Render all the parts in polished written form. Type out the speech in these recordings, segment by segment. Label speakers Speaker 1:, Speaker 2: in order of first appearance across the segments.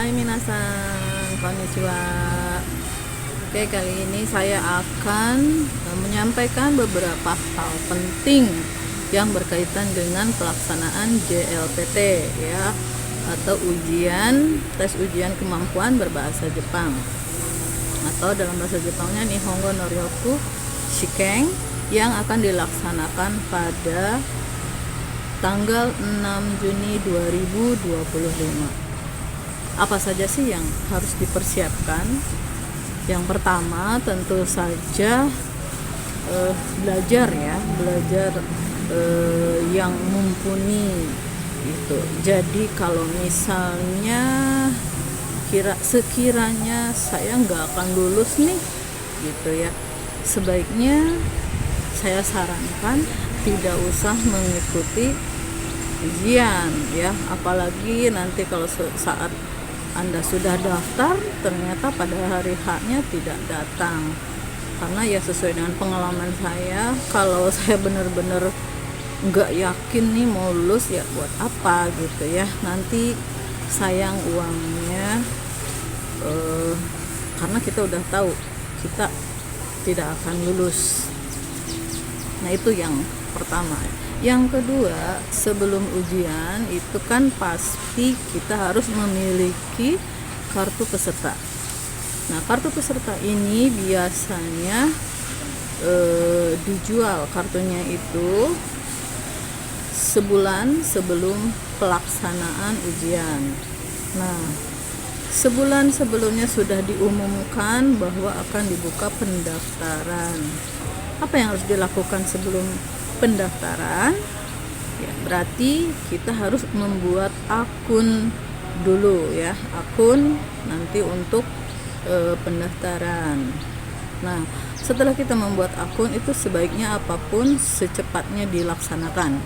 Speaker 1: Hai minasan, konnichiwa. Oke, kali ini saya akan menyampaikan beberapa hal penting yang berkaitan dengan pelaksanaan JLPT ya, atau tes ujian kemampuan berbahasa Jepang, atau dalam bahasa Jepangnya Nihongo no Ryoku Shiken, yang akan dilaksanakan pada tanggal 6 Juni 2025. Apa saja sih yang harus dipersiapkan? Yang pertama tentu saja belajar yang mumpuni itu. Jadi kalau misalnya sekiranya saya nggak akan lulus nih gitu ya, sebaiknya saya sarankan tidak usah mengikuti ujian ya, apalagi nanti kalau saat Anda sudah daftar ternyata pada hari H-nya tidak datang. Karena ya sesuai dengan pengalaman saya, kalau saya benar-benar nggak yakin nih mau lulus, ya buat apa gitu ya, nanti sayang uangnya, karena kita udah tahu kita tidak akan lulus. Nah, itu yang pertama. Yang kedua, sebelum ujian itu kan pasti kita harus memiliki kartu peserta. Nah, kartu peserta ini biasanya dijual kartunya itu sebulan sebelum pelaksanaan ujian. Nah, sebulan sebelumnya sudah diumumkan bahwa akan dibuka pendaftaran. Apa yang harus dilakukan sebelum pendaftaran? Ya, berarti kita harus membuat akun dulu ya, akun nanti untuk pendaftaran. Nah, setelah kita membuat akun itu sebaiknya apapun secepatnya dilaksanakan.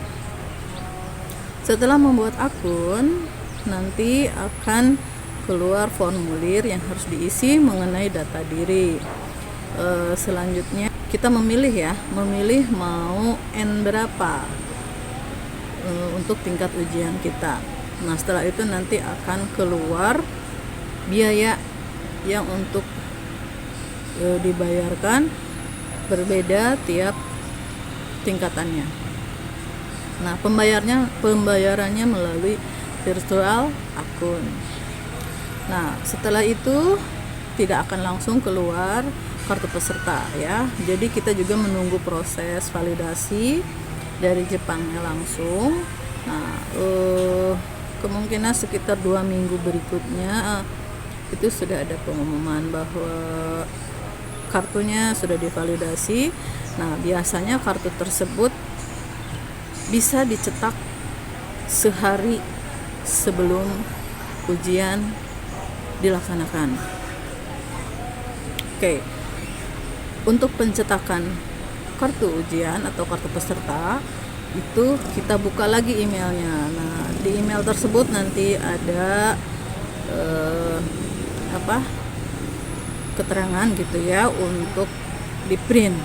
Speaker 1: Setelah membuat akun, nanti akan keluar formulir yang harus diisi mengenai data diri. Selanjutnya kita memilih mau N berapa untuk tingkat ujian kita. Nah, setelah itu nanti akan keluar biaya yang untuk dibayarkan berbeda tiap tingkatannya. Nah, pembayarannya melalui virtual akun. Nah, setelah itu tidak akan langsung keluar kartu peserta ya. Jadi kita juga menunggu proses validasi dari Jepangnya langsung. Nah, kemungkinan sekitar 2 minggu berikutnya itu sudah ada pengumuman bahwa kartunya sudah divalidasi. Nah, biasanya kartu tersebut bisa dicetak sehari sebelum ujian dilaksanakan. Oke. Untuk pencetakan kartu ujian atau kartu peserta itu kita buka lagi emailnya. Nah, di email tersebut nanti ada keterangan gitu ya untuk di print.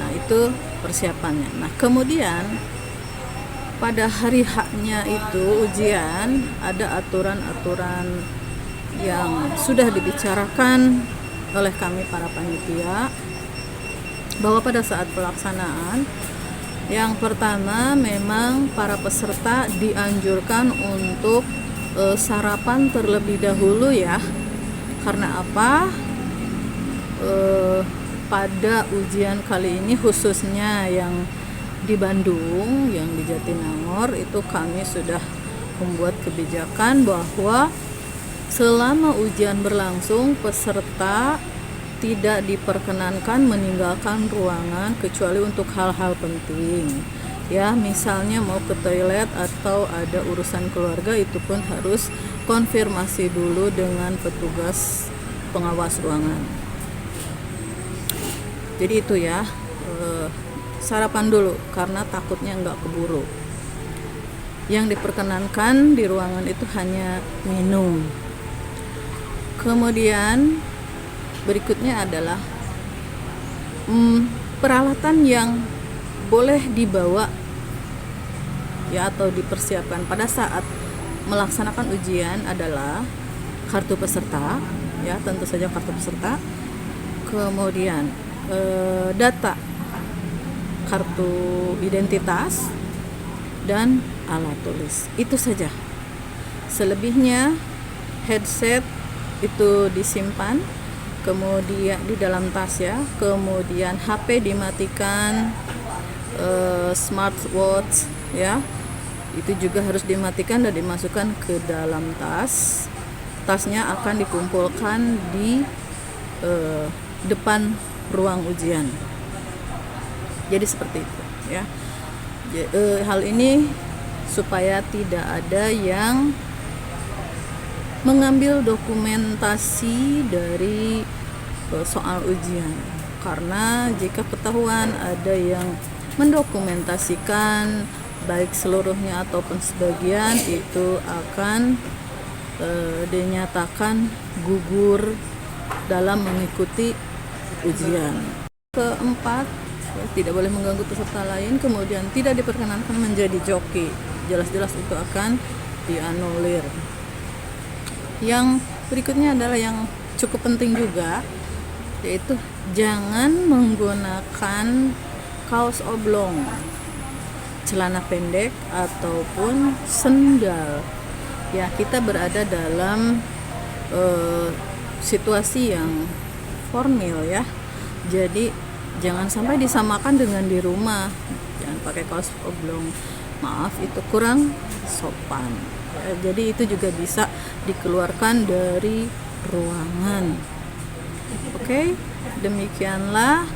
Speaker 1: Nah, itu persiapannya. Nah, kemudian pada hari H-nya itu ujian, ada aturan-aturan yang sudah dibicarakan oleh kami para panitia, bahwa pada saat pelaksanaan yang pertama memang para peserta dianjurkan untuk sarapan terlebih dahulu ya. Karena apa? Pada ujian kali ini khususnya yang di Bandung, yang di Jatinangor, itu kami sudah membuat kebijakan bahwa selama ujian berlangsung peserta tidak diperkenankan meninggalkan ruangan kecuali untuk hal-hal penting ya, misalnya mau ke toilet atau ada urusan keluarga, itu pun harus konfirmasi dulu dengan petugas pengawas ruangan. Jadi itu ya, sarapan dulu karena takutnya nggak keburu. Yang diperkenankan di ruangan itu hanya minum. Kemudian berikutnya adalah peralatan yang boleh dibawa ya atau dipersiapkan pada saat melaksanakan ujian adalah kartu peserta, ya tentu saja kartu peserta, kemudian data kartu identitas dan alat tulis. Itu saja. Selebihnya headset itu disimpan kemudian di dalam tas ya, kemudian HP dimatikan, smartwatch ya itu juga harus dimatikan dan dimasukkan ke dalam tas. Tasnya akan dikumpulkan di depan ruang ujian. Jadi seperti itu ya. Hal ini supaya tidak ada yang mengambil dokumentasi dari soal ujian, karena jika ketahuan ada yang mendokumentasikan baik seluruhnya ataupun sebagian, itu akan dinyatakan gugur dalam mengikuti ujian. Keempat, tidak boleh mengganggu peserta lain, kemudian tidak diperkenankan menjadi joki. Jelas-jelas itu akan dianulir. Yang berikutnya adalah yang cukup penting juga, yaitu jangan menggunakan kaos oblong, celana pendek ataupun sendal. Ya, kita berada dalam situasi yang formal ya. Jadi jangan sampai disamakan dengan di rumah. Jangan pakai kaos oblong. Maaf, itu kurang sopan. Ya, jadi itu juga bisa dikeluarkan dari ruangan. Oke, demikianlah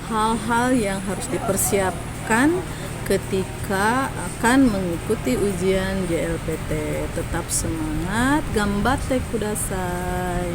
Speaker 1: hal-hal yang harus dipersiapkan ketika akan mengikuti ujian JLPT. Tetap semangat, gambatte kudasai.